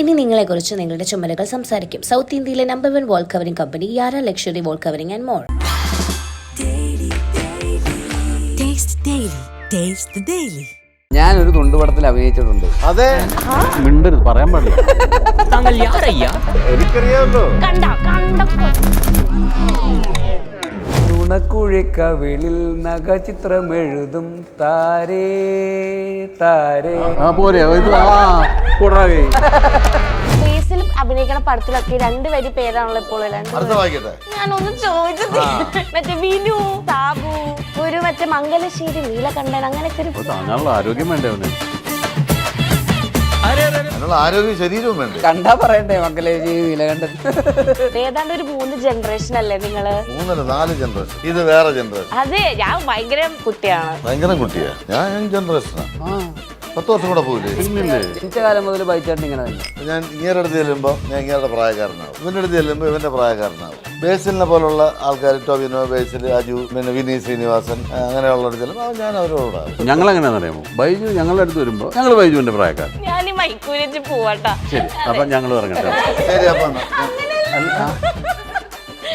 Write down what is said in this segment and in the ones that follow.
ഇനി നിങ്ങളെക്കുറിച്ച് നിങ്ങളുടെ ചുമലുകൾ സംസാരിക്കും. സൗത്ത് ഇന്ത്യയിലെ number 1 wall covering company Yara luxury wall covering and more. ഞാനൊരു തുണ്ടുപടത്തിൽ അഭിനയിച്ചിട്ടുണ്ട്. അതെ, മിണ്ടരുത്, പറയാൻ പാടില്ല. താങ്കൾ യാരയ്യാ? എനിക്കറിയാമല്ലോ. നുണക്കുഴിക്കവിളിൽ നഖചിത്രമെഴുതും താരേ താരേ. പോരെ ബേസിൽ അഭിനയിക്കണ പടത്തിലൊക്കെ രണ്ടുപേര് പേരാണല്ലോ ഇപ്പോൾ. ഞാനൊന്ന് ചോദിച്ചത് മറ്റേ വിനു, സാബു, ഒരു മറ്റേ മംഗലശ്ശേരി, നീലകണ്ഠൻ, അങ്ങനെയൊക്കെ ഒരു ആരോഗ്യം വേണ്ടേ അവന്? ആരോഗ്യ ശരീരവും വേണ്ട. കണ്ടാ പറയണ്ടേ മംഗലശ്ശേരി, നീലകണ്ഠൻ. ഏതാണ്ട് ഒരു 3 ജനറേഷൻ അല്ലേ നിങ്ങള്? 4 ജനറേഷൻ. ഇത് വേറെ ജനറേഷൻ. അതെ, ഞാൻ ഭയങ്കര കുട്ടിയാണ്. ഭയങ്കര കുട്ടിയാ. ഞാൻ ജനറേഷനാ. 10 വർഷം കൂടെ പോയില്ലേ? ജനിച്ച കാലം മുതൽ ബൈച്ചേട്ടൻ ഇങ്ങനെ തന്നെ. ഞാൻ ഇങ്ങേരുടെ അടുത്ത് ചെല്ലുമ്പോൾ ഞാൻ ഇങ്ങേരുടെ പ്രായക്കാരനാവും, ഇവന്റെ അടുത്ത് ചെല്ലുമ്പോൾ ഇവന്റെ പ്രായക്കാരനാവും. ബേസിലിനെ പോലുള്ള ആൾക്കാർ, ടോവിനോ, ബേസിൽ, അജു, പിന്നെ വിനീത് ശ്രീനിവാസൻ, അങ്ങനെയുള്ളവർ ചെല്ലുമ്പോൾ ഞാൻ അവരോടാണ്. ഞങ്ങൾ എങ്ങനെയാണെന്ന് അറിയാമോ? ബൈജു ഞങ്ങളുടെ അടുത്ത് വരുമ്പോൾ ഞങ്ങൾ ബൈജുവിന്റെ പ്രായക്കാരൻ. ഞാൻ ഈ മൈക്കൂരി വെച്ച് പോവാട്ടാ. ശരി, അപ്പൊ ഞങ്ങൾ ഇറങ്ങട്ടെ. ശരി, അപ്പം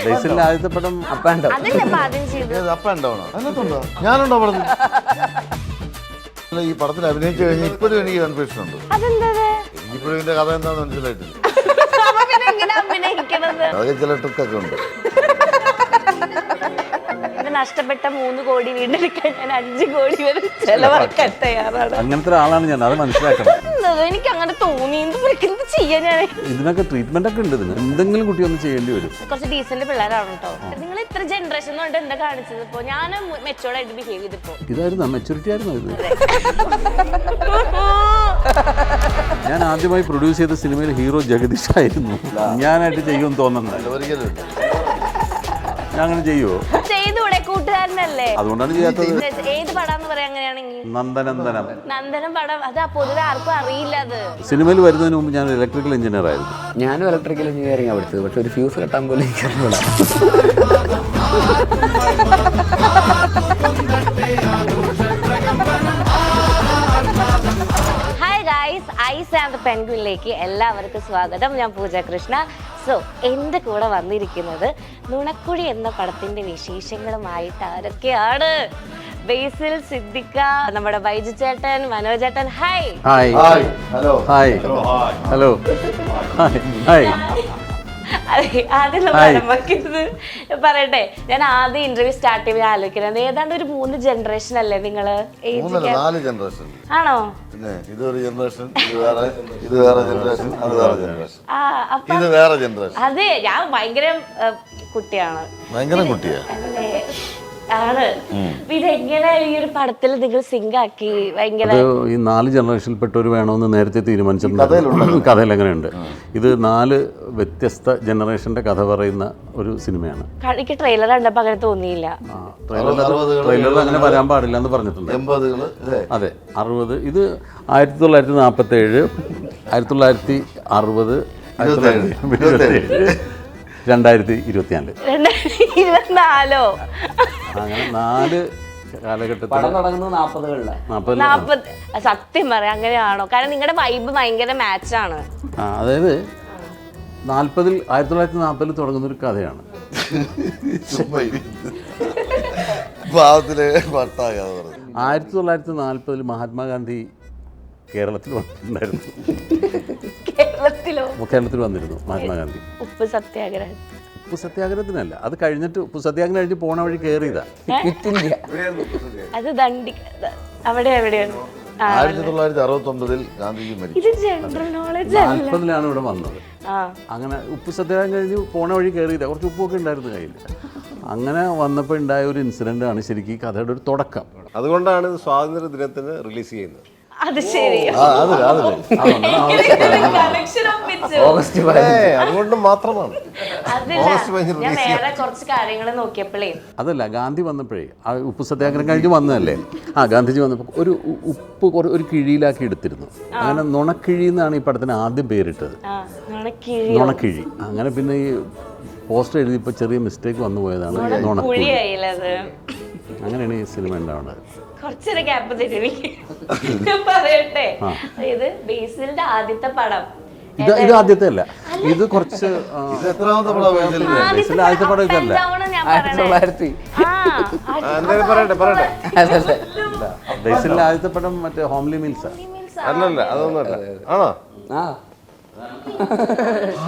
ബേസിലിന്റെ ആദ്യത്തെ പടം അപ്പാണ്ടോ? അതല്ലേ ആദ്യം ചെയ്തത്? അപ്പ ഉണ്ടാവണോ? അതിനകത്തുണ്ടോ? ഞാനുണ്ടോ പടത്തിൽ? ഈ പടത്തിൽ അഭിനയിച്ചു കഴിഞ്ഞാൽ ഇപ്പോഴും എനിക്ക് കൺഫ്യൂഷൻ ഉണ്ട്. എനിക്കിപ്പോഴും ഇതിന്റെ കഥ എന്താണെന്ന് മനസ്സിലായിട്ടില്ല. അതൊക്കെ ചില ട്രിക്കൊക്കെ ഉണ്ട്. നഷ്ടപ്പെട്ട 3 കോടി വീണ്ടെടുക്കാൻ ഞാൻ 5 കോടി വരെ ചെലവാക്കാൻ തയ്യാറാണ്. അങ്ങനത്തെ ഒരാളാണ് ഞാൻ, അത് മനസ്സിലാക്കണം. എനിക്ക് അങ്ങനെ തോന്നി. എന്ത് ചെയ്യാൻ ഞാൻ ഇതിനൊക്കെ ട്രീറ്റ്മെന്റ് ഒക്കെ ഉണ്ട്. ഇതിന് എന്തെങ്കിലും കുട്ടി ഒന്ന് ചെയ്യേണ്ടി വരും. കുറച്ച് ഡീസന്റ് പിള്ളേരാണ് കേട്ടോ. നിങ്ങൾ ഇത്ര ജനറേഷൻ കൊണ്ട് എന്താ കാണിച്ചത്? ഇപ്പൊ ഞാൻ മെച്ചോർഡ് ആയിട്ട് ബിഹേവ് ചെയ്തിപ്പോ. ഇതായിരുന്നു മെച്ചൂരിറ്റി ആയിരുന്നു ഇത്. ഞാൻ ആദ്യമായി പ്രൊഡ്യൂസ് ചെയ്ത സിനിമയിൽ ഹീറോ ജഗദീഷ് ആയിരുന്നു. ഞാനായിട്ട് ചെയ്യുമെന്ന് തോന്നുന്നില്ല. ഒരിക്കലും ഞാൻ അങ്ങനെ ചെയ്യുമോ? ചെയ്തൂടെ? കൂട്ടുകാരനല്ലേ. അതുകൊണ്ടാണ് ചെയ്യാത്തത്. ഏത് പടാന്ന് പറയാ അങ്ങനെയാണെങ്കിൽ? നന്ദനന്ദനം. നന്ദനം പടം അത് പൊതുവെ ആർക്കും അറിയില്ല. അത് സിനിമയിൽ വരുന്നതിന് മുമ്പ് ഞാൻ ഇലക്ട്രിക്കൽ എഞ്ചിനീയർ ആയിരുന്നു. ഞാനും ഇലക്ട്രിക്കൽ എഞ്ചിനീയറിംഗ് പഠിച്ചത്. പക്ഷെ ഒരു ഫ്യൂസ് കെട്ടാൻ പോലും എനിക്കറിയില്ല. ഐസ് ആൻഡ് പെൻഗ്വിനിലേക്ക് എല്ലാവർക്കും സ്വാഗതം. ഞാൻ പൂജ കൃഷ്ണ. സോ എൻ്റെ കൂടെ വന്നിരിക്കുന്നത് നുണക്കുഴി എന്ന പടത്തിന്റെ വിശേഷങ്ങളുമായിട്ട് ആരൊക്കെയാണ്? ബേസിൽ, സിദ്ദിഖ, നമ്മുടെ ബൈജു ചേട്ടൻ, മനോജ് ചേട്ടൻ. Hi. Hi. Hello. Hi. Hello. Hi. ആദ്യം പറയട്ടെ, ഞാൻ ആദ്യം ഇന്റർവ്യൂ സ്റ്റാർട്ട് ചെയ്യുമ്പോൾ ആലോചിക്കുന്നത് ഏതാണ്ട് ഒരു 3 ജനറേഷൻ അല്ലേ നിങ്ങള്? 4 ജനറേഷൻ ആണോ? പിന്നെ ഇതൊരു ജനറേഷൻ, ഇത് വേറെ ജനറേഷൻ, അത് വേറെ ജനറേഷൻ, ഇത് വേറെ ജനറേഷൻ. അതെ, ഞാൻ ഭയങ്കര കുട്ടിയാണ്. ഭയങ്കര കുട്ടിയാ ആണ്. ഇതെങ്ങനെ ഈ ഒരു പടത്തിൽ നിങ്ങൾ സിങ്ക് ആക്കി? ഭയങ്കര ഈ 4 ജനറേഷനിൽപ്പെട്ടവർ വേണമെന്ന് നേരത്തെ തീരുമാനിച്ചിട്ടുണ്ട്. കഥയിൽ എങ്ങനെയുണ്ട്? ഇത് 4 വ്യത്യസ്ത ജനറേഷന്റെ കഥ പറയുന്ന ഒരു സിനിമയാണ്. എനിക്ക് ട്രെയിലർ കണ്ടപ്പോ അങ്ങനെ തോന്നിയില്ല. ട്രെയിലറിൽ അങ്ങനെ വരാൻ പാടില്ല എന്ന് പറഞ്ഞിട്ടുണ്ട്. 80-കള്. അതെ, 60. ഇത് 1947, 1960, 2024. 2024 അങ്ങനെ 4 കാലഘട്ടത്തിൽ പടം തുടങ്ങുന്നത് 40-കളിലെ. 40. സത്യം പറയാം, അങ്ങനെയാണോ? കാരണം നിങ്ങളുടെ വൈബ് ഭയങ്കര മാച്ചാണ്. അതായത് 1940 തുടങ്ങുന്ന ഒരു കഥയാണ്. ഭാവത്തിലെ ഭർത്താവ് 1940 മഹാത്മാഗാന്ധി കേരളത്തിൽ വന്നിട്ടുണ്ടായിരുന്നു. കേരളത്തിൽ വന്നിരുന്നു മഹാത്മാഗാന്ധി. ഉപ്പ് സത്യാഗ്രഹം. ഉപ്പ് സത്യാഗ്രഹത്തിനല്ല, അത് കഴിഞ്ഞിട്ട് ഉപ്പ് സത്യാഗ്രഹം കഴിഞ്ഞ് പോണ വഴി കയറിയതാ. അത് ദണ്ഡി അവിടെ എവിടെയാണ്? 1969 ഗാന്ധിജി മരിച്ചു. ഇത് ജനറൽ നോളജ് 40-ലാണ് ഇവിടെ വന്നത്. അങ്ങനെ ഉപ്പ് സത്യാഗ്രഹം കഴിഞ്ഞ് പോണ വഴി കയറിയതാ. കുറച്ച് ഉപ്പൊക്കെ ഉണ്ടായിരുന്നു കയ്യിൽ. അങ്ങനെ വന്നപ്പോൾ ഉണ്ടായ ഒരു ഇൻസിഡന്റ് ആണ് ശരിക്കും ഈ കഥയുടെ ഒരു തുടക്കം. അതുകൊണ്ടാണ് സ്വാതന്ത്ര്യ ദിനത്തിന് റിലീസ് ചെയ്യുന്നത്. അത് ശരി. അതുകൊണ്ട് മാത്രമാണ്. ഞാൻ വേറെ കുറച്ച് കാര്യങ്ങൾ നോക്കിയപ്പോഴേ അതല്ല, ഗാന്ധി വന്നപ്പോഴേ ആ ഉപ്പ് സത്യാഗ്രഹം കഴിഞ്ഞ് വന്നതല്ലേ. ഗാന്ധിജി വന്നപ്പോൾ ഒരു ഉപ്പ് ഒരു കിഴിയിലാക്കി എടുത്തിരുന്നു. അങ്ങനെ നുണക്കിഴി എന്നാണ് ഈ പടത്തിന് ആദ്യം പേരിട്ടത്. നുണക്കിഴി. അങ്ങനെ പിന്നെ ഈ പോസ്റ്റർ എഴുതിയപ്പോൾ ചെറിയ മിസ്റ്റേക്ക് വന്നു പോയതാണ് നുണക്കുഴി. അങ്ങനെയാണ് ഈ സിനിമ ഉണ്ടാവുന്നത്. കുറച്ചൊരു ഗ്യാപ്പ് തരും പറയട്ടെ. അതായത് ബേസിലിന്റെ ആദ്യത്തെ പടം ഇത് ആദ്യത്തെ അല്ല, ഇത് കുറച്ച് എത്രാമത്തെ പടം ബേസിൽ ആദ്യത്തെ പടം ഇതല്ല. ഞാൻ 1900 എന്തായാലും പറയട്ടെ ബേസിൽ ആദ്യത്തെ പടം മറ്റേ ഹോംലി മിൽസാ. അല്ലല്ല അതൊന്നുമല്ല. ആണോ ആ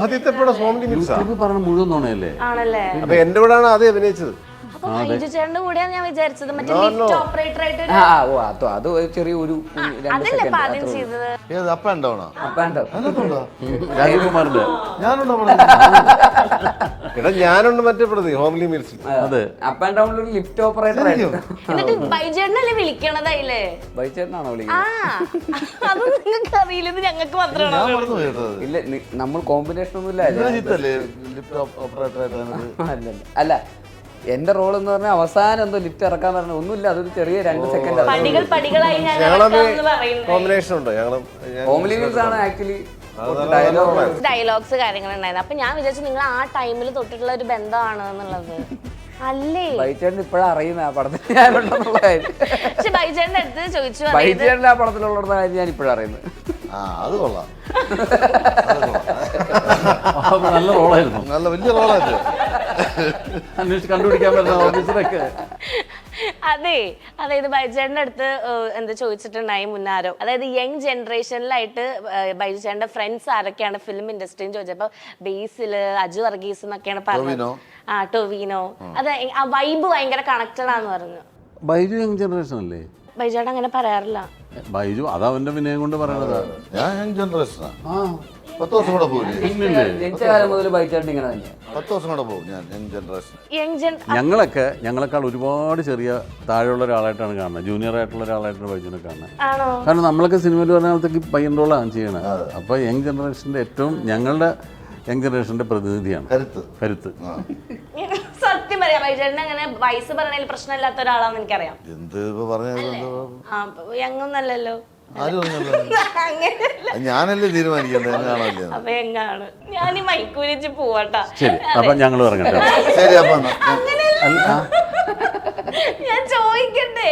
ആദ്യത്തെ പടം ഹോംലി മിൽസാ. ഇത് പറഞ്ഞ മുഴുവൻ നുണയല്ലേ? ആണല്ലേ? അപ്പൊ എന്റെ കൂടെയാണ് ആദ്യം അഭിനയിച്ചത്. അപ്പൊ ബൈജു ചേട്ടന്റെ കൂടെയാണ് ഞാൻ വിചാരിച്ചത്, മറ്റേ ലിഫ്റ്റ് ഓപ്പറേറ്റർ ആയിട്ട് ആ ഓ അത് ഒരു ചെറിയ ഒരു 2 അതല്ലേ ഇപ്പൊ ആദ്യം സെക്കൻഡ് ചെയ്തത്. ഏത് അപ്പ ഉണ്ടോണോ? രാജകുമാറിന്റെ. ഞാനുണ്ടോ? എടാ ഞാനുണ്ട് മറ്റേ പ്രതി ഹോംലി മിൽസിൽ. അതെ, അപ്പ് ആൻഡ് ഡൗണിൽ ഒരു ലിഫ്റ്റ് ഓപ്പറേറ്റർ ആയിരുന്നു. എന്നിട്ട് ബൈജേട്ടനല്ലേ വിളിക്കണതായില്ലേ? ബൈച്ചേട്ടനാണോ ആ വിളിക്കുന്നത്? അത് നിങ്ങൾക്ക് അറിയില്ല, ഇത് ഞങ്ങൾക്ക് മാത്രമാണോ? ഞാൻ മറന്നു പോയിട്ടത്. ഇല്ല നമ്മൾ കോമ്പിനേഷൻ ഒന്നും ഇല്ല. ഇന്ദ്രജിത്തല്ലേ ലിഫ്റ്റ് ഓപ്പറേറ്റർ ആയിട്ടാണ്. അല്ല എന്റെ റോൾ എന്ന് പറഞ്ഞാൽ അവസാനം എന്തോ ലിഫ്റ്റ് ഇറക്കാൻ പറഞ്ഞ ഒന്നുമില്ല, അതൊരു ചെറിയ 2 സെക്കൻഡ്. പടികളായി ഞാൻ ഞങ്ങളത് ഇറക്കാമെന്ന് പറയുന്നത്. കോമ്പിനേഷൻ ഉണ്ട്. ഹോംലി മിൽസ് ആണ് ആക്ച്വലി ഡയലോഗ്സ് കാര്യങ്ങളുണ്ടായിരുന്നു. അപ്പൊ ഞാൻ വിചാരിച്ചു നിങ്ങൾ ആ ടൈമിൽ തൊട്ടിട്ടുള്ള ഒരു ബന്ധമാണ് എന്നുള്ളത്. അല്ലേ? ബൈച്ചേട്ടൻ ഇപ്പഴാ അറിയുന്ന ആ പടത്തിൽ ഞാനുണ്ടെന്നുള്ള കാര്യം. പക്ഷെ ബൈജേട്ടന്റെ അടുത്ത് ചോദിച്ചു, ബൈച്ചേട്ടൻ ആ പടത്തിലുള്ള കാര്യം ഞാൻ ഇപ്പഴാ അറിയുന്നത്. ആ അത് കൊള്ളാം. നല്ല റോളായിരുന്നു. നല്ല വലിയ റോളായിട്ട് അന്വേഷിച്ച് കണ്ടുപിടിക്കാൻ പറ്റുന്ന ഓഫീസറൊക്കെ. അതെ, അതായത് ബൈജേട്ടന്റെ അടുത്ത് എന്താ ചോദിച്ചിട്ടുണ്ടായി മുന്നാരോ, അതായത് യങ് ജനറേഷനിലായിട്ട് ബൈജേട്ടന്റെ ഫ്രണ്ട്സ് ആരൊക്കെയാണ് ഫിലിം ഇൻഡസ്ട്രിയിൽ ചോദിച്ചപ്പോ ബേസില് അജു വർഗീസ് എന്നൊക്കെയാണ് പറഞ്ഞത്. ആ ടൊവിനോ. അതെ, ആ വൈബ് ഭയങ്കര കണക്റ്റഡ് ആണെന്ന് പറഞ്ഞു. ബൈജു യങ് ജനറേഷൻ അല്ലേ? ബൈജേട്ടൻ അങ്ങനെ പറയാറില്ല. ബൈജു അത് അവന്റെ വിനയം കൊണ്ട് പറയണതാ. ഞാൻ യങ് ജനറേഷനാണ്. 10 ദിവസം കൂടെ പോകില്ലേ? ജനിച്ച കാലം മുതൽ ബൈച്ചേട്ടൻ ഇങ്ങനെ തന്നെയാണ്. 10 ദിവസം കൂടെ പോകും ഞാൻ യങ് ജനറേഷൻ. ഞങ്ങളെക്കാൾ ഒരുപാട് ചെറിയ താഴെയുള്ള ഒരാളായിട്ടാണ് കാണുന്നത്, ജൂനിയർ ആയിട്ടുള്ള ഒരാളായിട്ടാണ് ബൈജുവിനെ കാണുന്നത്. ആണോ? കാരണം നമ്മളൊക്കെ സിനിമയിൽ പറഞ്ഞപ്പോഴത്തേക്ക് പയ്യൻ റോളാണ് ചെയ്യണത്. അപ്പോൾ യങ് ജനറേഷൻ്റെ ഏറ്റവും ഞങ്ങളുടെ യങ് ജനറേഷൻ്റെ പ്രതിനിധിയാണ് കരുത്ത്. സത്യം പറയാം, ബൈജേട്ടൻ അങ്ങനെ വയസ്സ് പറഞ്ഞതിൽ പ്രശ്നമില്ലാത്ത ഒരാളാണെന്ന് എനിക്കറിയാം. എന്ത് ഇപ്പൊ പറഞ്ഞത്? യങ്ങൊന്നല്ലല്ലോ. ആരും ഞാനല്ലേ തീരുമാനിക്കുന്നത് എങ്ങാണല്ലേ? അപ്പൊ എങ്ങാണ് ഞാൻ ഈ മൈക്കൂരിച്ച് പോവാട്ടാ. ശരി, അപ്പം ഞങ്ങൾ ഇറങ്ങട്ടെ. ശരി, അപ്പൊ ഞാൻ ചോദിക്കട്ടെ,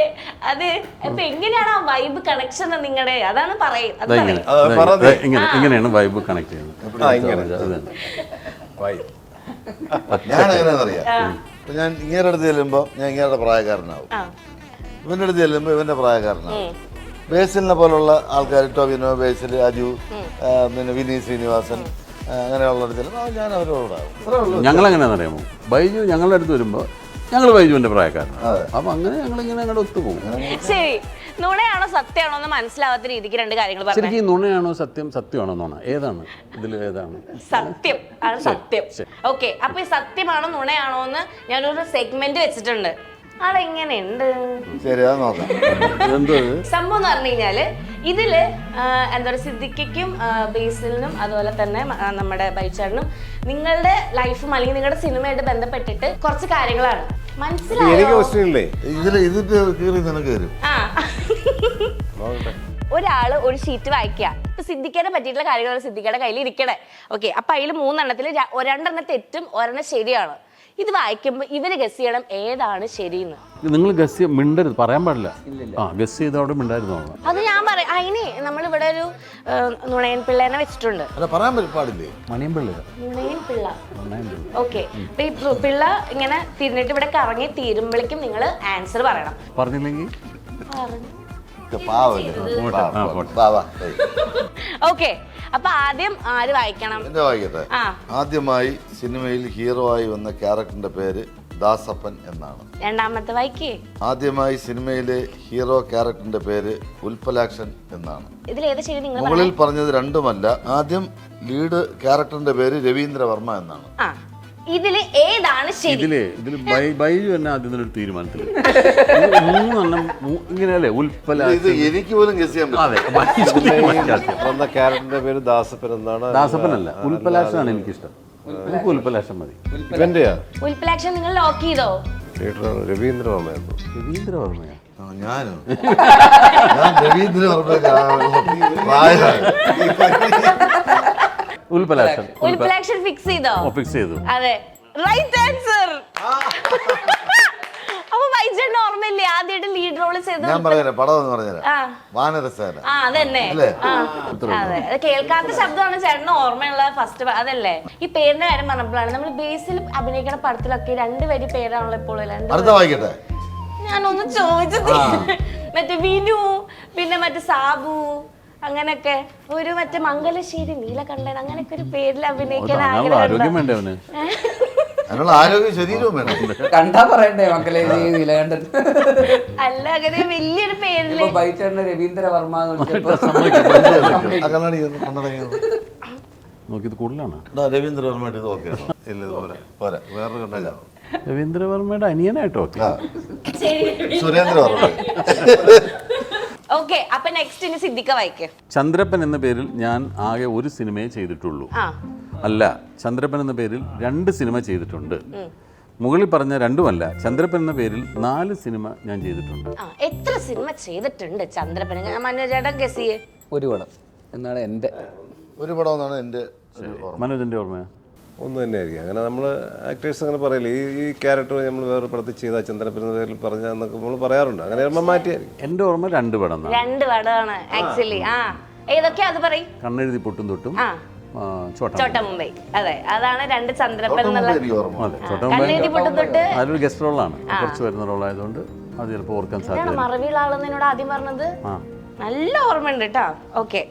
അത് ഇപ്പൊ എങ്ങനെയാണ് ആ വൈബ് കണക്ഷൻ നിങ്ങളുടെ? അതാണ് പറയുന്നത്. ഇങ്ങനെയാണ് വൈബ് കണക്ട് ചെയ്യുന്നത്. ഞാൻ എങ്ങനെയാണെന്നറിയാം. ഇപ്പൊ ഞാൻ ഇങ്ങേരുടെ അടുത്ത് ചെല്ലുമ്പോ ഞാൻ ഇങ്ങേരുടെ പ്രായക്കാരനാവും, ഇവന്റെ അടുത്ത് ചെല്ലുമ്പോ ഇവന്റെ പ്രായക്കാരനാവും. ബേസിലിനെ പോലുള്ള ആൾക്കാർ, ടോവിനോ, ബേസിൽ, അജു, പിന്നെ വിനീത് ശ്രീനിവാസൻ, അങ്ങനെയുള്ളവർ ചെല്ലുമ്പോൾ ഞാൻ അവരോടാവും. ഞങ്ങളെങ്ങനെയാണെന്ന് അറിയാമോ? ബൈജു ഞങ്ങളുടെ അടുത്ത് വരുമ്പോൾ ഞങ്ങൾ ബൈജുവിന്റെ പ്രായക്കാരനാണ്. അപ്പം അങ്ങനെ ഞങ്ങളിങ്ങനെ അങ്ങോട്ട് ഒത്തുപോകും. ശരി, നുണയാണോ സത്യമാണോ എന്ന് മനസ്സിലാവാത്ത രീതിക്ക് 2 കാര്യങ്ങൾ പറഞ്ഞു. ശരിക്കും നുണയാണോ സത്യമാണോ നുണ ഏതാണ്? ഇതിൽ ഏതാണ് സത്യം? ആണ് സത്യം. ഓക്കെ, അപ്പൊ ഈ സത്യമാണോ നുണയാണോ എന്ന് ഞാനൊരു സെഗ്മെന്റ് വെച്ചിട്ടുണ്ട്. അതെങ്ങനെയുണ്ട്? ശരി, അത് നോക്കാം. സംഭവം എന്ന് പറഞ്ഞു കഴിഞ്ഞാല് ഇതില് എന്താ പറയുക, സിദ്ദിഖയ്ക്കും ബേസിലിനും അതുപോലെ തന്നെ നമ്മുടെ ബൈച്ചേട്ടനും നിങ്ങളുടെ ലൈഫും അല്ലെങ്കിൽ നിങ്ങളുടെ സിനിമയായിട്ട് ബന്ധപ്പെട്ടിട്ട് കുറച്ച് കാര്യങ്ങളാണ്. മനസ്സിലായോ? ഇതിന്റെ കീറി നിനക്ക് വരും. ആ, ഒരാള് ഒരു ഷീറ്റ് വായിക്കുക. ഇപ്പൊ സിദ്ദിഖിനെ പറ്റിയിട്ടുള്ള കാര്യങ്ങൾ സിദ്ദിഖയുടെ കയ്യിൽ ഇരിക്കണേ. ഓക്കെ, അപ്പൊ അതിൽ 3 എണ്ണത്തിൽ 2 തെറ്റും 1 ശരിയാണ്. ഇത് വായിക്കുമ്പോൾ ഇവര് ഗസ് ചെയ്യണം ഏതാണ് ശരിയെന്ന്. നിങ്ങൾ ഗസ് മിണ്ടരുത്, പറയാൻ പാടില്ല. ഗസ് ചെയ്തവിടെ മിണ്ടായിരുന്നു. അത് ഞാൻ പറയാം. അതിന് നമ്മളിവിടെ ഒരു നുണയൻ പിള്ളേനെ വെച്ചിട്ടുണ്ട്. പറയാൻ പാടില്ലേ? മണിയൻ പിള്ള. നുണയൻ പിള്ള. ഓക്കെ, അപ്പൊ ഈ പിള്ള ഇങ്ങനെ തിരിഞ്ഞിട്ട് ഇവിടെ കറങ്ങി തീരുമ്പോഴേക്കും നിങ്ങൾ ആൻസർ പറയണം. പറഞ്ഞില്ലെങ്കിൽ ഓക്കെ, അപ്പൊ ആദ്യം ആര് വായിക്കണം? എന്റെ വായിക്കട്ടെ. ആദ്യമായി സിനിമയിൽ ഹീറോ ആയി വന്ന ക്യാരക്ടറിന്റെ പേര് ദാസപ്പൻ എന്നാണ്. രണ്ടാമത്തെ വായിക്കേ. ആദ്യമായി സിനിമയിലെ ഹീറോ ക്യാരക്ടറിന്റെ പേര് ഉൽപ്പലാക്ഷൻ എന്നാണ്. ഇതിലേത് ശരി? നിങ്ങൾ മുകളിൽ പറഞ്ഞത് രണ്ടുമല്ല. ആദ്യം ലീഡ് ക്യാരക്ടറിന്റെ പേര് രവീന്ദ്രവർമ്മ എന്നാണ്. ഇതില് ഏതാണ് ശരി? ഇതില് ബൈജു തന്നെ ആദ്യം ഒരു തീരുമാനത്തിൽ 3 ഇങ്ങനെയല്ലേ എനിക്ക് പോലും ഗസ് ചെയ്യാൻ പറ്റും. ക്യാരക്ടറിന്റെ പേര് ദാസപ്പൻ എന്നാണ്. ദാസപ്പനല്ല, ഉൽപ്പലാക്ഷനാണ് എനിക്കിഷ്ടം. എനിക്ക് ഉൽപ്പലാക്ഷൻ മതി. ഉൽപ്പലാക്ഷൻ നിങ്ങൾ ലോക്ക് ചെയ്തോ? രവീന്ദ്രവർമ്മയായിരുന്നു. രവീന്ദ്രവർമ്മയാ? ഞാൻ രവീന്ദ്രവർമ്മ. ഉൽപ്പലാക്ഷൻ ഫിക്സ് ചെയ്തോ? ഫിക്സ് ചെയ്തു. അതെ, റൈറ്റ് ആൻസർ. അപ്പൊ ബൈജേട്ടൻ ഓർമ്മയില്ലേ ആദ്യമായിട്ട് ലീഡ് റോൾ ചെയ്ത്? ഞാൻ പറഞ്ഞുതരാം, പടം എന്ന് പറഞ്ഞുതരാം. ആ. വാനരസേന. ആ അതന്നെ. അല്ലേ? അതെ, അത് കേൾക്കാത്ത ശബ്ദമാണ് ചേട്ടന് ഓർമ്മയുള്ള ഫസ്റ്റ്. അതല്ലേ ഈ പേരിന്റെ കാര്യം പറഞ്ഞപ്പോഴാണ് നമ്മൾ ബേസിൽ അഭിനയിക്കുന്ന പടത്തിലൊക്കെ രണ്ടുപേരും പേരാണല്ലോ ഇപ്പോൾ. അടുത്ത വായിക്കട്ടെ. ഞാനൊന്ന് ചോദിച്ചത് മറ്റേ വിനു, പിന്നെ മറ്റേ സാബു, അങ്ങനൊക്കെ ഒരു മറ്റേ മംഗലശ്ശേരി നീലകണ്ഠൻ, അങ്ങനൊക്കെ ഒരു പേരിൽ അഭിനയിക്കാൻ ആരോഗ്യം വേണ്ടേ അവന്? അതിനുള്ള ആരോഗ്യ ശരീരവും വേണം. കണ്ടാ പറയണ്ടേ മക്കളെ നീലകണ്ഠൻ? അല്ല, അങ്ങനെ വലിയൊരു പേരില് ബൈച്ചേട്ടന് രവീന്ദ്ര വർമ്മ നോക്കിയത് കൂടുതലാണ്. രവീന്ദ്ര വർമ്മയുടെ ഇത് ഓക്കെ ഇല്ല, ഇത് പോരാ പോരാ, വേറൊരു കണ്ടല്ല. രവീന്ദ്രവർമ്മയുടെ അനിയനായിട്ടോ? സുരേന്ദ്ര വർമ്മ. ഓക്കെ, അപ്പൊ നെക്സ്റ്റ് ഇനി സിദ്ദിഖ വായിക്കേ. ചന്ദ്രപ്പൻ എന്ന പേരിൽ ഞാൻ ആകെ ഒരു സിനിമയെ ചെയ്തിട്ടുള്ളൂ. അല്ല, ചന്ദ്രപ്പൻ എന്ന പേരിൽ 2 സിനിമ ചെയ്തിട്ടുണ്ട്. മുകളിൽ പറഞ്ഞ രണ്ടുമല്ല, ചന്ദ്രപ്പൻ എന്ന പേരിൽ 4 സിനിമ ഞാൻ ചെയ്തിട്ടുണ്ട്. എത്ര സിനിമ ചെയ്തിട്ടുണ്ട് ചന്ദ്രപ്പൻ? മനോജേട്ടൻ ഗസ് ചെയ്യേ. ഒരു പടം എന്നാണ് എൻ്റെ ഒരു പടം എന്നാണ് എൻ്റെ മനോജന്റെ ഓർമ്മ. ഒന്ന് തന്നെയായിരിക്കും. അങ്ങനെ നമ്മൾ ആക്ടേഴ്സ് അങ്ങനെ പറയില്ല, ഈ ക്യാരക്ടർ നമ്മൾ വേറെ പടത്തിൽ ചെയ്ത ചന്ദ്രപ്പൻ എന്ന പേരിൽ പറഞ്ഞ എന്നൊക്കെ നമ്മൾ പറയാറുണ്ട്. അങ്ങനെ നമ്മൾ മാറ്റിയായിരിക്കും. എൻ്റെ ഓർമ്മ 2 പടം. 2 പടമാണ് ആക്ച്വലി. ഏതൊക്കെയാ അത് പറയും? കണ്ണെഴുതി പൊട്ടും തൊട്ടും, ചോട്ട മുംബൈ. അതെ, അതാണ് 2 ചന്ദ്രപ്പൻ എന്നുള്ള. അതെ, ചോട്ട മുംബൈ അതൊരു ഗസ്റ്റ് റോളാണ്, കുറച്ച് വരുന്ന റോളായതുകൊണ്ട് അത് ചിലപ്പോൾ ഓർക്കാൻ സാധ്യത. മറവിയുള്ള ആളെന്ന് എന്നോട് ആദ്യം പറഞ്ഞത് നല്ല ഓർമ്മയുണ്ട് കേട്ടോ. ഓക്കെ,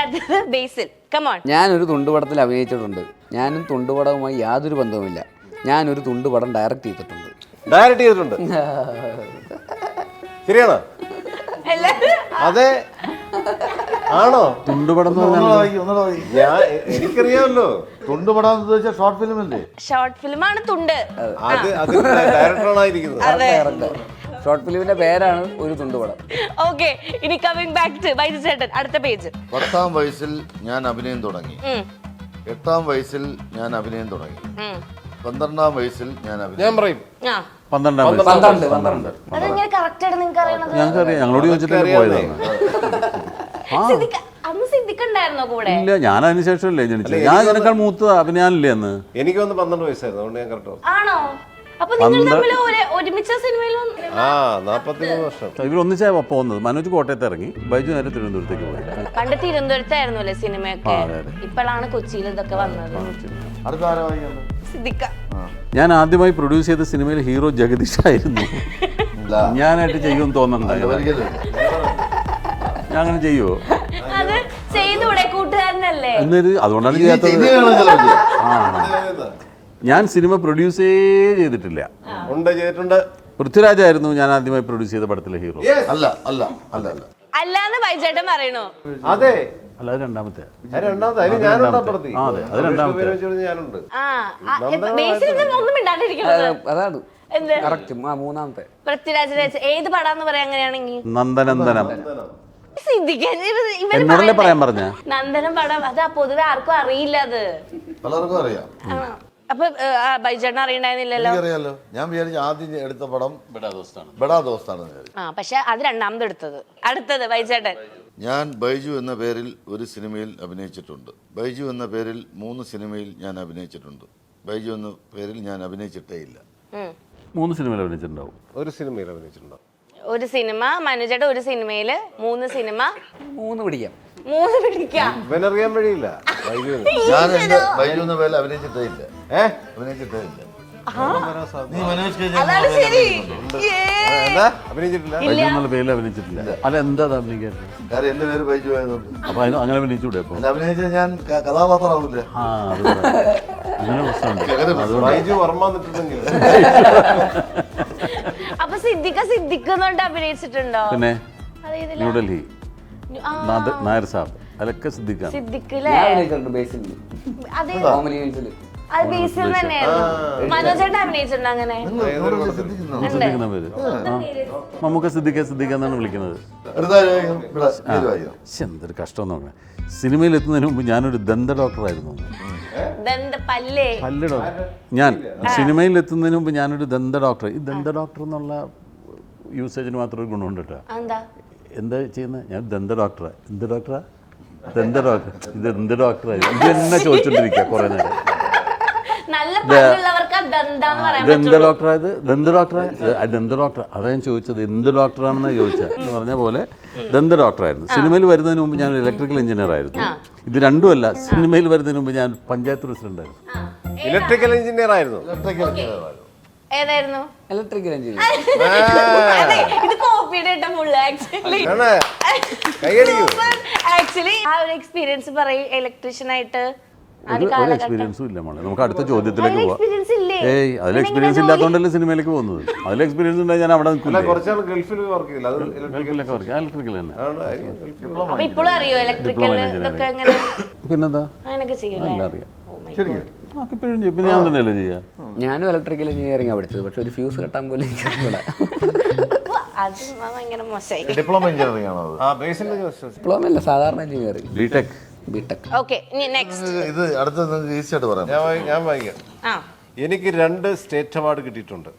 അടുത്തത് ബേസിൽ. കമോൺ. ഞാനൊരു തുണ്ടുപടത്തിൽ അഭിനയിച്ചിട്ടുണ്ട്. ഞാനും തുണ്ടുപടവുമായി യാതൊരു ബന്ധവുമില്ല. ഞാനൊരു തുണ്ടുപടം ഡയറക്റ്റ് ചെയ്തിട്ടുണ്ട്. ഡയറക്റ്റ് ചെയ്തിട്ടുണ്ട്? ശരിയാണോ? അതെ, ആണോ? തുണ്ടുപടം ഞാൻ എനിക്കറിയാമല്ലോ. തുണ്ടുപടം എന്ന് വെച്ചാൽ ഷോർട്ട് ഫിലിം അല്ലേ? ഷോർട്ട് ഫിലിമാണ് തുണ്ട്. അത് ഡയറക്ടറായിരിക്കുന്നത്. ഷോർട്ട് ഫിലിമിന്റെ പേരാണ് ഒരു തുണ്ടുപടം. ഓക്കെ, ഇനി കമ്മിങ് ബാക്ക് ടു ബൈജു ചേട്ടൻ, അടുത്ത പേജ്. 10ാം വയസ്സിൽ ഞാൻ അഭിനയം തുടങ്ങി. 8ാം വയസ്സിൽ ഞാൻ അഭിനയം തുടങ്ങി. 12ാം വയസ്സിൽ ഞാൻ ഞാൻ പറയും 12. അതെങ്ങനെ കറക്റ്റ് ആയിട്ട് നിങ്ങൾക്ക് അറിയണത്? ഞങ്ങൾക്കറിയാം, ഞങ്ങളോട് ചോദിച്ചിട്ടല്ലേ പോയതാണ്. അന്ന് സിദ്ദിഖ് ഉണ്ടായിരുന്നോ കൂടെ? ഇല്ല, ഞാൻ അതിന് ശേഷമല്ലേ ജനിച്ചത്. ഞാൻ ഇതിനേക്കാൾ മൂത്ത അഭിനയാനില്ലേ അന്ന്? എനിക്ക് വന്ന് 12 വയസ്സായിരുന്നു, അതുകൊണ്ട് ഞാൻ കറക്റ്റ്. ആണോ? അപ്പൊ നിങ്ങൾ തമ്മിൽ ഒരുമിച്ച സിനിമയിലും 43 വർഷം ഇവരൊന്നിച്ചാ പോകുന്നത്. മനോജ് കോട്ടയത്ത് ഇറങ്ങി, ബൈജു നേരെ തിരുവനന്തപുരത്തേക്ക് പോയി. പണ്ട് തിരുവനന്തപുരത്തായിരുന്നു അല്ലേ സിനിമയൊക്കെ? ഇപ്പോഴാണ് കൊച്ചിയിൽ ഇതൊക്കെ വന്നത്. സിദ്ദിഖ. ഞാൻ ആദ്യമായി പ്രൊഡ്യൂസ് ചെയ്ത സിനിമയിൽ ഹീറോ ജഗദീഷ് ആയിരുന്നു. ഞാനായിട്ട് ചെയ്യുമെന്ന് തോന്നുന്നുണ്ട്. ഞാൻ അങ്ങനെ ചെയ്യുമോ? അത് ചെയ്തൂടെ, കൂട്ടുകാരനല്ലേ? അതുകൊണ്ടാണ് ചെയ്യാത്തത്. ഞാൻ സിനിമ പ്രൊഡ്യൂസേ ചെയ്തിട്ടില്ല. ചെയ്തിട്ടുണ്ട്. പൃഥ്വിരാജായിരുന്നു ഞാൻ ആദ്യമായി പ്രൊഡ്യൂസ് ചെയ്ത പടത്തിലെ ഹീറോ. അല്ല അല്ല അല്ല അല്ല അല്ലാന്ന് ബൈജേട്ടൻ പറയണോ? അതെ, അല്ല, അത് രണ്ടാമത്തെ. ഒന്നും മിണ്ടാണ്ടിരിക്കുന്നത്. അതാണ് കറക്റ്റ്. മൂന്നാമത്തെ പൃഥ്വിരാജിനെ ഏത് പടാന്ന് പറയാ അങ്ങനെയാണെങ്കിൽ? നന്ദനന്ദനം. എന്നോടല്ലേ പറയാൻ പറഞ്ഞ നന്ദനം പടം? അത് പൊതുവെ ആർക്കും അറിയില്ല. അത് പലർക്കും അറിയാം. അപ്പൊ ബൈജേട്ടൻ അറിയണ്ടായിരുന്നില്ലല്ലോ. അറിയാലോ. ഞാൻ വിചാരിച്ചു ആദ്യം എടുത്ത പടം ബഡാ ദോസ്താണ്. പക്ഷെ അത് രണ്ടാമത് എടുത്തത്. അടുത്തത് ബൈജേട്ടൻ. ഞാൻ ബൈജു എന്ന പേരിൽ ഒരു സിനിമയിൽ അഭിനയിച്ചിട്ടുണ്ട്. ബൈജു എന്ന പേരിൽ 3 സിനിമയിൽ ഞാൻ അഭിനയിച്ചിട്ടുണ്ട്. ബൈജു എന്ന പേരിൽ ഞാൻ അഭിനയിച്ചിട്ടേ ഇല്ല. 3 സിനിമയിൽ അഭിനയിച്ചിട്ടുണ്ടാവും. ഒരു സിനിമയിൽ അഭിനയിച്ചിട്ടുണ്ടാവും. ഒരു സിനിമ മനുജയുടെ, ഒരു സിനിമയില് 3 സിനിമ. 3 പിടിക്കാം. 3 പിടിക്കാം. ഇവനറിയാൻ വഴിയില്ല. ഞാൻ എന്റെ ബൈജു എന്ന പേരിൽ അഭിനയിച്ചിട്ടേ ഇല്ല. അഭിനയിച്ചിട്ടേ ഇല്ല. അതാണ് ശരി. അഭിനയിച്ചിട്ടില്ല. ബൈജു എന്നുള്ള പേരിൽ അഭിനയിച്ചിട്ടില്ല. അല്ല, എന്താ അഭിനയിക്കാറ്? കാരണം എന്റെ പേര് ബൈജു ആയതുകൊണ്ട്. അപ്പൊ അങ്ങനെ അഭിനയിച്ചൂടെ? അപ്പൊ അഭിനയിച്ച ഞാൻ കഥാപാത്രമാവില്ല. അങ്ങനെ പ്രശ്നമുണ്ട്. ബൈജു വർമ്മ എന്നിട്ടുണ്ടെങ്കിൽ അപ്പൊ സിദ്ദിഖ് അഭിനയിച്ചിട്ടുണ്ടോ? പിന്നെ ന്യൂഡൽഹി, നായർ സാബ്, അതൊക്കെ സിദ്ദിഖാണ്. സിദ്ദിഖിലെ ബേസിൽ അത് ബേസിൽ തന്നെയായിരുന്നു. മനോജേട്ടൻ അഭിനയിച്ചിട്ടുണ്ട് അങ്ങനെ? സിദ്ദിഖ് പേര് മമ്മൂക്ക സിദ്ദിഖ് എന്നാണ് വിളിക്കുന്നത്. എന്തൊരു കഷ്ടം നോക്കണേ. സിനിമയിൽ എത്തുന്നതിന് മുമ്പ് ഞാനൊരു ദന്ത ഡോക്ടറായിരുന്നു. പല്ല് ഡോക്ടർ. ഞാൻ സിനിമയിൽ എത്തുന്നതിന് മുമ്പ് ഞാനൊരു ദന്ത ഡോക്ടർ. ഈ ദന്ത ഡോക്ടർ എന്നുള്ള യൂസേജിന് മാത്രം ഒരു ഗുണമുണ്ട് കേട്ടോ. എന്താ ചെയ്യുന്നത്? ഞാൻ ദന്ത ഡോക്ടറാ. എന്ത് ഡോക്ടറാ? ദന്ത ഡോക്ടർ. ഇത് എന്ത് ഡോക്ടറായി ഇത് തന്നെ ചോദിച്ചോണ്ടിരിക്കുക കുറെ നേരം. നല്ല പല്ലുള്ളവർക്ക് ദന്താന്ന് പറയാൻ ഇതെന്ത് ഡോക്ടറായത്? ദന്ത ഡോക്ടറെ? ദന്ത ഡോക്ടർ. അതാ ഞാൻ ചോദിച്ചത്, എന്ത് ഡോക്ടറാണെന്നാണ് ചോദിച്ചത്. എന്ന് പറഞ്ഞ പോലെ ദന്ത ഡോക്ടറായിരുന്നു. സിനിമയിൽ വരുന്നതിന് മുമ്പ് ഞാൻ ഇലക്ട്രിക്കൽ എഞ്ചിനീയർ ആയിരുന്നു. ഇത് രണ്ടുമല്ല, സിനിമയിൽ വരുന്നതിന് മുമ്പ് ഞാൻ പഞ്ചായത്ത് പ്രസിഡന്റ് ആയിരുന്നു. ഇലക്ട്രിക്കൽ എഞ്ചിനീയർ ആയിരുന്നു. ഏതായിരുന്നു? Electrical engineer. അതെ, ഇത് കോപ്പിയുടെ ഫുള്ള് ആക്ച്വലി. ആക്ച്വലി ആ ഒരു എക്സ്പീരിയൻസ് പറയും ഇലക്ട്രീഷ്യൻ ആയിട്ട്. ഒരു എക്സ്പീരിയൻസും ഇല്ല മോളെ. നമുക്ക് അടുത്ത ചോദ്യത്തിലേക്ക് പോവാം. എക്സ്പീരിയൻസ് ഇല്ലേ? ഏയ്, അതിൽ എക്സ്പീരിയൻസ് ഇല്ലാത്തതുകൊണ്ടല്ലേ സിനിമയിലേക്ക് പോകുന്നത്. അതിൽ എക്സ്പീരിയൻസ് ഉണ്ടെങ്കിൽ ഞാൻ അവിടെ നിൽക്കില്ല. കുറച്ചാൾ ഗൾഫിൽ വർക്ക് ചെയ്യില്ല, അത് ഇലക്ട്രിക്കലൊക്കെ വർക്ക്, ഇലക്ട്രിക്കൽ തന്നെ. അപ്പൊ ഇപ്പോഴും അറിയോ ഇലക്ട്രിക്കൽ ഇതൊക്കെ എങ്ങനെ പിന്നെന്താ, അങ്ങനെയൊക്കെ ചെയ്യൂലേ? എല്ലാം അറിയാം. ഇപ്പോഴും ചെയ്യും. പിന്നെ ഞാൻ തന്നെയല്ലേ ചെയ്യാം. ഞാനും ഇലക്ട്രിക്കൽ എഞ്ചിനീയറിംഗാണ് പഠിച്ചത്. പക്ഷെ ഒരു ഫ്യൂസ് കെട്ടാൻ പോലും എനിക്കറിയില്ല. അത് ഭയങ്കര മോശമായി. ഡിപ്ലോമ എഞ്ചിനീയറിംഗ് ആണോ അത്? ഡിപ്ലോമ അല്ല, സാധാരണ എഞ്ചിനീയറിംഗ്, ബിടെക്. ബിടെക്. ഓക്കെ, ഇനി നെക്സ്റ്റ്. ഇത് അടുത്ത നിങ്ങൾക്ക് ഈസി ആയിട്ട് പറയാം. ഞാൻ വായിക്കാം. ആ, എനിക്ക് 2 സ്റ്റേറ്റ് അവാർഡ് കിട്ടിയിട്ടുണ്ട്.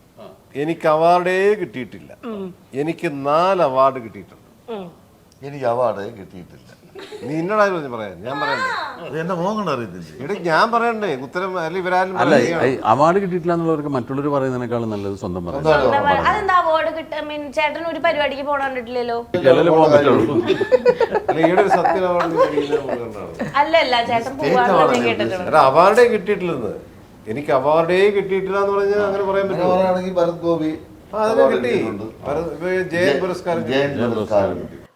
എനിക്ക് അവാർഡേ കിട്ടിയിട്ടില്ല. എനിക്ക് 4 അവാർഡ് കിട്ടിയിട്ടുണ്ട്. എനിക്ക് അവാർഡ് കിട്ടിയിട്ടില്ല. നീ എന്നോടായിരുന്നു പറയാൻ, ഞാൻ പറയണ്ടേ? അത് എന്റെ മോൻ കണ്ട് അറിയത്തില്ല. ഇവിടെ ഞാൻ പറയണ്ടേ ഉത്തരം, അല്ല ഇവരാരും അല്ല, അവാർഡ് കിട്ടിയിട്ടില്ല എന്നുള്ളവർക്ക് മറ്റുള്ളവർ പറയുന്നതിനേക്കാളും നല്ലത് സ്വന്തം പറയാം. അതെന്താ അവാർഡ് കിട്ടാൻ? മീൻ ചേട്ടൻ ഒരു പരിപാടിക്ക് പോകാൻ കണ്ടിട്ടില്ലല്ലോ. പോകാൻ പറ്റുള്ളൂ. അല്ല, ഈടെ ഒരു സത്യം അവാർഡ് അല്ല ചേട്ടൻ പോവാന്ന് കേട്ടിട്ടുണ്ട്. അവാർഡേ കിട്ടിയിട്ടില്ലെന്ന്. എനിക്ക് അവാർഡേ കിട്ടിയിട്ടില്ല എന്ന് പറഞ്ഞാൽ അങ്ങനെ പറയാൻ പറ്റുമോ? പറയുകയാണെങ്കിൽ ഭരത് ഗോപി അതിന് കിട്ടി. ജയൻ പുരസ്കാരം.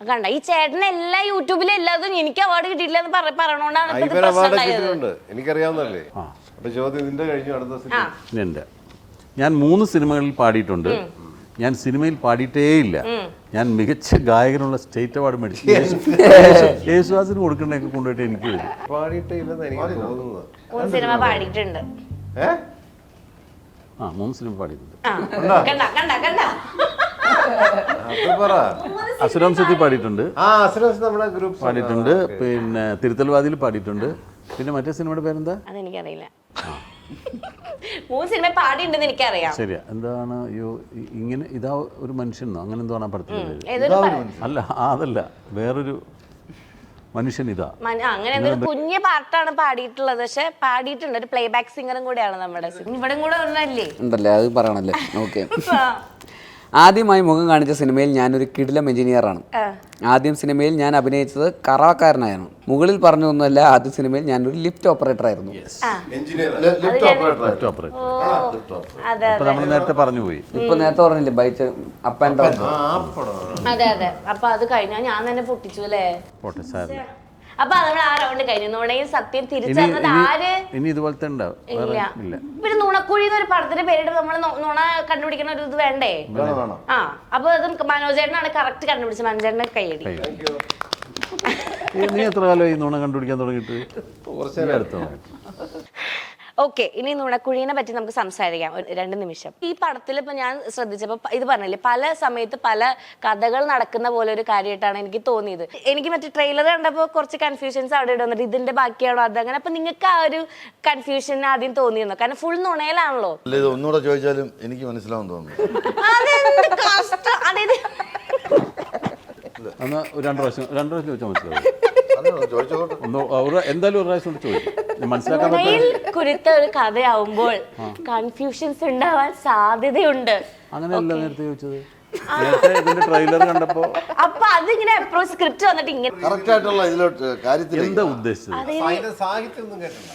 കണ്ട, ഈ ചേട്ടൻ എല്ലാ യൂട്യൂബിലും എല്ലാതും എനിക്ക് അവാർഡ് കിട്ടിയിട്ടില്ല എന്ന് പറയണോണ്ടാണ് ഇപ്പൊ ഇത് ഇവർ പ്രശ്നം അവാർഡ് ഉണ്ടായത്. കിട്ടിയിട്ടുണ്ട്, എനിക്കറിയാവുന്നല്ലേ. അപ്പൊ ചോദ്യം നിന്റെ കഴിഞ്ഞു. അടുത്ത എൻ്റെ ഞാൻ 3 സിനിമകളിൽ പാടിയിട്ടുണ്ട്. ഞാൻ സിനിമയിൽ പാടിയിട്ടേയില്ല. ഞാൻ മികച്ച ഗായകനുള്ള സ്റ്റേറ്റ് അവാർഡ് മേടിച്ചു. യേശുദാസിന് കൊടുക്കണൊക്കെ കൊണ്ടുപോയിട്ട് എനിക്ക് വരും. പാടിയിട്ടേ ഇല്ലെന്ന് എനിക്ക് തോന്നുന്നത്. 3 സിനിമ പാടിയിട്ടുണ്ട്. 3 സിനിമ പാടിയിട്ടുണ്ട്. കണ്ട അസുരാംശത്തിൽ പാടിയിട്ടുണ്ട്, നമ്മുടെ ഗ്രൂപ്പ് പാടിയിട്ടുണ്ട്. പിന്നെ തിരുത്തൽവാദിയിൽ പാടിയിട്ടുണ്ട്. പിന്നെ മറ്റേ സിനിമയുടെ പേരെന്താ? അതെനിക്കറിയില്ല. 3 സിനിമ പാടിയിട്ടുണ്ടെന്ന് എനിക്കറിയാം. ശരിയാ, എന്താണ് ഇങ്ങനെ ഇതാ ഒരു മനുഷ്യനോ അങ്ങനെ എന്തോ ആണ് ആ പടത്തിന്റെ പേര്. ഏതൊരു അല്ല, അതല്ല, വേറൊരു മനുഷ്യൻ ഇതാ. അങ്ങനെ എന്തൊരു കുഞ്ഞു പാർട്ടാണ് പാടിയിട്ടുള്ളത്. പക്ഷെ പാടിയിട്ടുണ്ട്. ഒരു പ്ലേ ബാക്ക് സിംഗറും കൂടെയാണ് നമ്മുടെ. ഇവിടെ കൂടെ ഒന്നല്ലേ ഉണ്ടല്ലേ, അത് പറയണല്ലേ. ഓക്കെ. ആദ്യമായി മുഖം കാണിച്ച സിനിമയിൽ ഞാനൊരു കിടിലം എഞ്ചിനീയറാണ്. ആദ്യം സിനിമയിൽ ഞാൻ അഭിനയിച്ചത് കറവക്കാരനായിരുന്നു. മുകളിൽ പറഞ്ഞൊന്നുമല്ല, ആദ്യ സിനിമയിൽ ഞാനൊരു ലിഫ്റ്റ് ഓപ്പറേറ്റർ ആയിരുന്നു. അപ്പൊ നമ്മൾ നേരത്തെ പറഞ്ഞു പോയി. ഇപ്പൊ നേരത്തെ പറഞ്ഞില്ലേ, ബൈക്ക് അപ്പ് ആൻഡ് ഡൗൺ. അതെ. അപ്പൊ അത് കഴിഞ്ഞാൽ ഞാൻ തന്നെ പൊട്ടിച്ചു അല്ലേ. പോട്ടെ, സാറില്ല. അപ്പൊ നമ്മൾ ആ റൗണ്ട് കഴിഞ്ഞു. നുണയും സത്യം തിരിച്ചറിഞ്ഞത് ആര്? ഇനി ഇതുപോലത്തെ ഉണ്ടാവും. ഇല്ല. പിന്നെ നുണക്കുഴി എന്നൊരു പടത്തിന്റെ പേരിട്ട് നമ്മൾ നുണ കണ്ടുപിടിക്കുന്ന ഒരു ഇത് വേണ്ടേ? ആ, അപ്പൊ അത് മനോജേട്ടനാണ് കറക്റ്റ് കണ്ടുപിടിച്ചത്. മനോജേട്ടനെ കൈയടി. നീ എത്ര കാലമായി നുണ കണ്ടുപിടിക്കാൻ തുടങ്ങിയിട്ട്? അടുത്ത. ഓക്കെ, ഇനി നുണക്കുഴീനെ പറ്റി നമുക്ക് സംസാരിക്കാം 2 നിമിഷം. ഈ പടത്തിൽ ഇപ്പൊ ഞാൻ ശ്രദ്ധിച്ചപ്പോ ഇത് പറഞ്ഞില്ലേ, പല സമയത്ത് പല കഥകൾ നടക്കുന്ന പോലെ ഒരു കാര്യമായിട്ടാണ് എനിക്ക് തോന്നിയത്. എനിക്ക് മറ്റേ ട്രെയിലർ കണ്ടപ്പോൾ കുറച്ച് കൺഫ്യൂഷൻസ് അവിടെ വന്നിട്ട് ഇതിന്റെ ബാക്കിയാണോ അതങ്ങനെ. അപ്പൊ നിങ്ങൾക്ക് ആ ഒരു കൺഫ്യൂഷൻ ആദ്യം തോന്നിയിരുന്നു? കാരണം ഫുൾ നുണയിലാണല്ലോ. ഇത് ഒന്നുകൂടെ ചോദിച്ചാലും എനിക്ക് മനസ്സിലാവും തോന്നുന്നു. അതെന്ത് കഷ്ടം. അതായത് എന്നാ 2 പ്രാവശ്യം ചോദിച്ചാൽ മനസ്സിലാവും. എന്തായാലും 1 പ്രാവശ്യം കൊണ്ട് ചോദിക്കും, മനസ്സിലാക്കാൻ പറ്റും. കുരുത്ത ഒരു കഥയാവുമ്പോൾ കൺഫ്യൂഷൻസ് ഉണ്ടാവാൻ സാധ്യതയുണ്ട്. അങ്ങനെയല്ല നേരത്തെ ചോദിച്ചത്. നേരത്തെ ഇതിന്റെ ട്രെയിലർ കണ്ടപ്പോ അപ്പൊ അതിങ്ങനെ അപ്രോച്ച് സ്ക്രിപ്റ്റ് വന്നിട്ട് ഇങ്ങനെ കറക്റ്റ് ആയിട്ടുള്ള ഇതിലോട്ട് കാര്യത്തിൽ എന്താ ഉദ്ദേശിച്ചത്? സാഹിത്യം കേട്ടില്ല.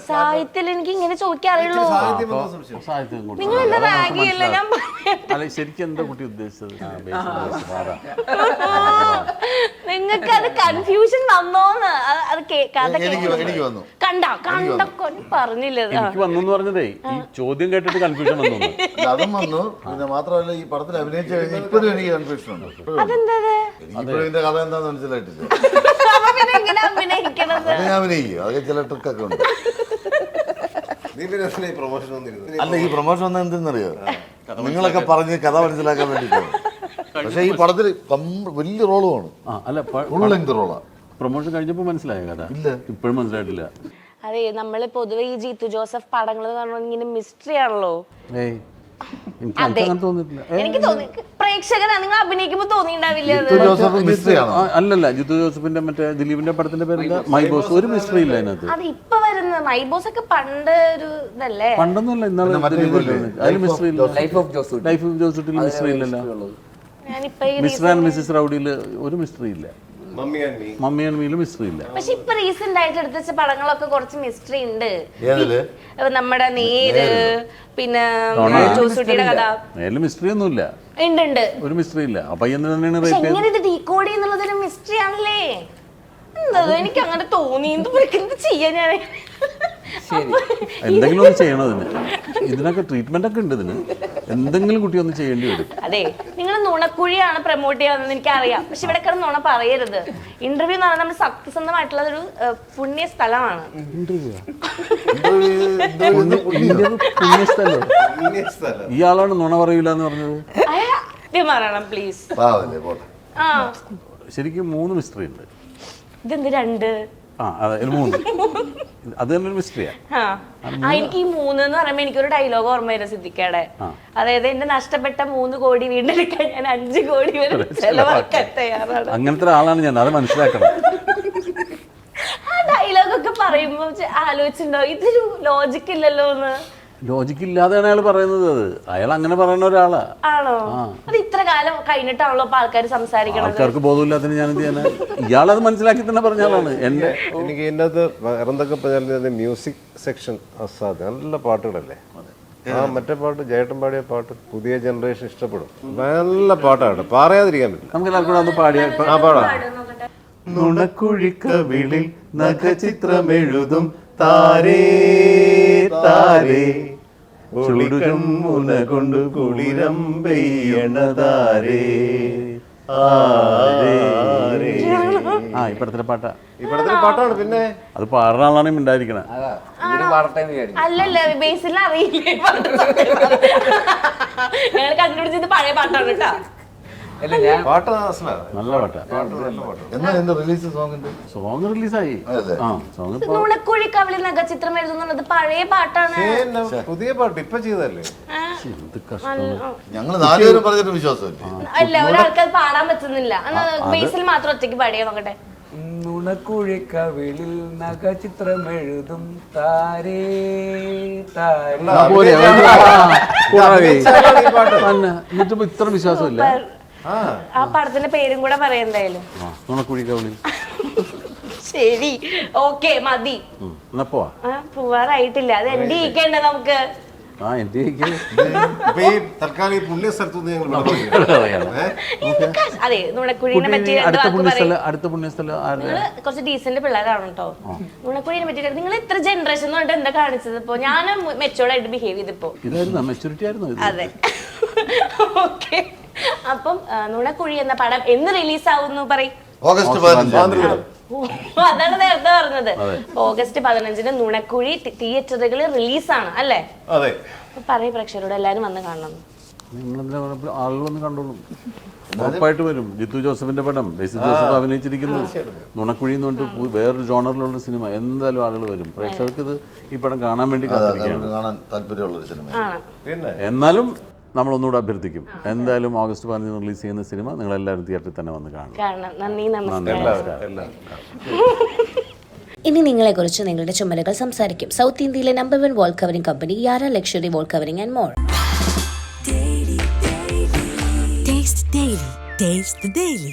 സാഹിത്യത്തിൽ എനിക്ക് ഇങ്ങനെ ചോദിക്കാറുള്ളൂ. സാഹിത്യം നിങ്ങൾ എന്താ റാഗിയല്ല ഞാൻ അല്ല, ശരിക്കും എന്താ കുട്ടി ഉദ്ദേശിച്ചത്? നിങ്ങൾക്ക് അത് കൺഫ്യൂഷൻ വന്നോന്ന്? അത് കഥ എനിക്ക് വന്നു. കണ്ട പറഞ്ഞില്ല. എനിക്ക് വന്നു എന്ന് പറഞ്ഞതേ ഈ ചോദ്യം കേട്ടിട്ട് കൺഫ്യൂഷൻ വന്നു. അതും വന്നു. പിന്നെ മാത്രമല്ല, ഈ പടത്തിൽ അഭിനയിച്ചു കഴിഞ്ഞാൽ ഇപ്പോഴും എനിക്ക് കൺഫ്യൂഷൻ ഉണ്ട്. എനിക്കിപ്പോഴും ഇതിന്റെ കഥ എന്താന്ന് മനസ്സിലായിട്ടില്ല. ഞാൻ അഭിനയിക്കും, അതൊക്കെ ചില ട്രിക്കൊക്കെ ഉണ്ട്. അല്ല, ഈ പ്രൊമോഷൻ വന്ന എന്തെന്നറിയോ, നിങ്ങളൊക്കെ പറഞ്ഞ് കഥ മനസ്സിലാക്കാൻ വേണ്ടിയിട്ടാണ്. പക്ഷെ ഈ പടത്തിൽ വലിയ റോളുമാണ്. ഫുൾ ലെങ്ത് റോളാ. പ്രൊമോഷൻ കഴിഞ്ഞപ്പോ മനസ്സിലായ കഥ? ഇല്ല, ഇപ്പോഴും മനസ്സിലായിട്ടില്ല. അതെ, നമ്മള് പൊതുവെ ഈ ജീത്തു ജോസഫ് പടങ്ങൾ ഇങ്ങനെ മിസ്റ്ററി ആണല്ലോ. എനിക്ക് തോന്നിയിട്ടില്ല. എനിക്ക് തോന്നി പ്രേക്ഷകരാ, നിങ്ങൾ അഭിനയിക്കുമ്പോ തോന്നിണ്ടാവില്ല അത്? ജിത്തു ജോസഫ് മിസ്റ്ററി ആണോ? അല്ലല്ല, ജിത്തു ജോസഫിന്റെ മറ്റേ ദിലീപിന്റെ പടത്തിന്റെ പേരെന്താ, മൈ ബോസ്. ഒരു മിസ്റ്ററി ഇല്ല അതിനകത്ത്. അത് ഇപ്പൊ വരുന്ന മൈബോസ് ഒക്കെ പണ്ട് ഒരു ഇതല്ലേ? പണ്ടൊന്നുമല്ല, ഇന്നാളെ പിന്നെ മറ്റേ ദിലീപിന്റെ ഇല്ലേ? അതിൽ മിസ്റ്ററി ഇല്ല. Life of Josutty. Life of ജോസൂട്ടിൽ മിസ്റ്ററി ഇല്ലല്ലോ. ഞാനിപ്പോ ഈ മിസ്റ്റർ ആൻഡ് മിസ്സിസ് റൗഡിയില് ഒരു മിസ്റ്ററി ഇല്ല. മമ്മി ആൻഡ് മീല് മിസ്റ്ററി ഇല്ല. പക്ഷെ ഇപ്പൊ റീസെന്റ് ആയിട്ട് എടുത്ത വെച്ച പടങ്ങളൊക്കെ കുറച്ച് മിസ്റ്ററി ഉണ്ട്. ഏതില്? നമ്മുടെ നേര്, പിന്നെ ജോസൂട്ടിയുടെ കഥ. അതിൽ മിസ്റ്ററി ഒന്നുമില്ല, ഉണ്ട്. ഒരു മിസ്റ്ററി ഇല്ല. ആ പയ്യൻ തന്നെയാണ് പക്ഷെ റേപ്പ് എങ്ങനെ ഇത് ഡീകോഡ് എന്നുള്ളതൊരു മിസ്റ്ററി ആണല്ലേ? എന്താ എനിക്ക് അങ്ങനെ തോന്നി. എന്ത് ചെയ്യാ ഞാൻ? എന്തെങ്കിലും ഒന്ന് ചെയ്യണം ഇതിന്. ഇതിനൊക്കെ ട്രീറ്റ്മെന്റ് ഒക്കെ ഉണ്ട് ഇതിന്. എന്തെങ്കിലും കുട്ടി ഒന്ന് ചെയ്യേണ്ടി വരും. അതെ, നിങ്ങൾ നുണക്കുഴിയാണ് പ്രൊമോട്ട് ചെയ്യാമെന്ന് എനിക്കറിയാം. പക്ഷെ ഇവിടെ കിടന്ന് നുണ പറയരുത്. ഇന്റർവ്യൂ എന്ന് പറഞ്ഞാൽ നമ്മൾ സത്യസന്ധമായിട്ടുള്ള ഒരു പുണ്യ സ്ഥലമാണ്. ഇയാളാണ് നുണ പറയൂല എന്ന് പറഞ്ഞത്. പറയണം പ്ലീസ്. പാവല്ലേ, പോട്ടെ. ആ, ശരിക്കും 3 മിസ്റ്ററി ഉണ്ട്. ഇതെന്ത് 2? ആ അതെ, 3. അത് തന്നെ ഒരു മിസ്റ്ററിയാ. എനിക്ക് ഈ 3 എന്ന് പറയുമ്പോ എനിക്കൊരു ഡയലോഗ് ഓർമ്മ വരും സിദ്ദിഖയുടെ. അതായത് എന്റെ നഷ്ടപ്പെട്ട 3 കോടി വീണ്ടെടുക്കാൻ ഞാൻ 5 കോടി വരെ ചെലവാക്കാൻ തയ്യാറാണ്. അങ്ങനത്തെ ഒരാളാണ് ഞാൻ, അത് മനസ്സിലാക്കണം. ആ ഡയലോഗ് ഒക്കെ പറയുമ്പോ ആലോചിച്ചിട്ടുണ്ടോ ഇതൊരു ലോജിക് ഇല്ലല്ലോ എന്ന്? ലോജിക്ക് ഇല്ലാതെയാണ് അയാൾ പറയുന്നത്. അത് അയാൾ അങ്ങനെ പറയുന്ന ഒരാളാ. ആണോ? അത് ഇത്ര കാലം കഴിഞ്ഞിട്ടാണല്ലോ ഇപ്പൊ ആൾക്കാർ സംസാരിക്കണത്. ആൾക്കാർക്ക് ബോധമില്ലാത്തതിന് ഞാൻ എന്ത് ചെയ്യാനാ? ഇയാളത് മനസ്സിലാക്കി തന്നെ പറഞ്ഞ ആളാണ്. എന്റെ എനിക്ക് ഇതിനകത്ത് എന്തൊക്കെ പറഞ്ഞാലും മ്യൂസിക് സെക്ഷൻ അസാധ്യം. നല്ല പാട്ടുകളല്ലേ. ആ മറ്റേ പാട്ട്, ജയേട്ടൻ പാടിയ പാട്ട് പുതിയ ജനറേഷൻ ഇഷ്ടപ്പെടും. നല്ല പാട്ടാണ്, പറയാതിരിക്കാൻ പറ്റില്ല. നമുക്ക് എല്ലാവർക്കും ഒന്ന് പാടിയ പാടാം. നുണക്കുഴിക്കവിളിൽ നഖചിത്രമെഴുതും താരേ താരേ, ചുടുകം മുന കൊണ്ട് കുളിരം പെയ്യണതാരേ ആരേ. ആ ഇപ്പഴത്തെ പാട്ടാ. ഇപ്പോഴത്തെ പാട്ടാണ്. പിന്നെ അത് പാടുന്ന ആളാണ് ഉണ്ടായിരിക്കണേ. അതാ ഇവര് പാടട്ടെ എന്ന് വിചാരിച്ചു. അല്ലല്ല, ബേസിൽ അറിയില്ലേ ഞങ്ങൾ കണ്ടുപിടിച്ചത് പഴയ പാട്ടാണ് കേട്ടാ. അല്ല ഞാൻ പാട്ട് നല്ല പാട്ടാ. എന്നാ എന്റെ റിലീസ് സോങ്ങിന്റെ സോങ് റിലീസായി. അതെ. ആ സോങ് നുണക്കുഴി കവിളിൽ നഖചിത്രം എഴുതുന്നുള്ളത് പഴയ പാട്ടാണ്. പുതിയ പാട്ട് ഇപ്പൊ ചെയ്തല്ലേ. എന്ത് കഷ്ടം. ഞങ്ങള് 4 പേരും പറഞ്ഞിട്ട് വിശ്വാസമില്ല. അല്ല, ഒരാൾക്ക് അത് പാടാൻ പറ്റുന്നില്ല. ബേസിൽ മാത്രം ഒറ്റയ്ക്ക് പാടിയാ നോക്കട്ടെ. നുണക്കുഴിക്കവിളിൽ നഖചിത്രമെഴുതും താരേ താരേ. എന്നിട്ടിപ്പോ ഇത്ര വിശ്വാസമില്ല. ആ പടത്തിന്റെ പേരും കൂടെ പറയാം എന്തായാലും. നുണക്കുഴിക്കവിളിൽ. ശരി, ഓക്കെ, മതി. എന്നാ പോവാ. പോവാറായിട്ടില്ല. അത് എന്റെ ഇരിക്കണ്ട നമുക്ക്. ആ എന്റെ ഇപ്പൊ ഈ തൽക്കാലം ഈ പുണ്യ സ്ഥലത്തുനിന്ന് ഞങ്ങൾ അതെ, നുണക്കുഴിനെ പറ്റി അടുത്ത പുണ്യസ്ഥലം നിങ്ങള് കുറച്ച് ഡീസന്റ് പിള്ളേരാണ് കേട്ടോ. നുണക്കുഴിനെ പറ്റിട്ട് നിങ്ങൾ ഇത്ര ജനറേഷൻ എന്ന് പറഞ്ഞിട്ട് എന്താ കാണിച്ചത്? ഇപ്പൊ ഞാൻ മെച്ചോർഡ് ആയിട്ട് ബിഹേവ് ചെയ്തിപ്പോ. ഇതായിരുന്നു മെച്ചൂരിറ്റി ആയിരുന്നു. അതെ, ഓക്കെ. അപ്പം നുണക്കുഴി എന്ന പടം എന്ന് റിലീസ് ആവുന്നു പറയും? ഓഗസ്റ്റ് 15. അതാണ് നേരത്തെ പറഞ്ഞത്. ഓഗസ്റ്റ് 15 നുണക്കുഴി തിയേറ്ററുകളിൽ റിലീസാണ് അല്ലേ? അതെ. പറയും പ്രേക്ഷകരോട് എല്ലാരും വന്ന് കാണണം. ആളുകൾ വന്ന് കണ്ടോളും, ഉറപ്പായിട്ട് വരും. ജിത്തു ജോസഫിന്റെ പടം, ബേസിൽ ജോസഫ് അഭിനയിച്ചിരിക്കുന്നു. നുണക്കുഴി എന്ന് പറഞ്ഞിട്ട് വേറൊരു ജോണറിലുള്ള സിനിമ. എന്തായാലും ആളുകൾ വരും. പ്രേക്ഷകർക്ക് ഇത് ഈ പടം കാണാൻ വേണ്ടി കാത്തിരിക്കുകയാണ്. കാണാൻ താല്പര്യമുള്ളൊരു സിനിമ. എന്നാലും നമ്മളൊന്നുകൂടെ അഭ്യർത്ഥിക്കും, എന്തായാലും ഓഗസ്റ്റ് 15 റിലീസ് ചെയ്യുന്ന സിനിമ നിങ്ങളെല്ലാവരും തിയേറ്ററിൽ തന്നെ വന്ന് കാണണം. നന്ദി, നമസ്കാരം. ഇനി നിങ്ങളെക്കുറിച്ച് നിങ്ങളുടെ ചുമലുകൾ സംസാരിക്കും. സൗത്ത് ഇന്ത്യയിലെ number 1 wall covering company Yara luxury wall covering and more. Taste the Daily.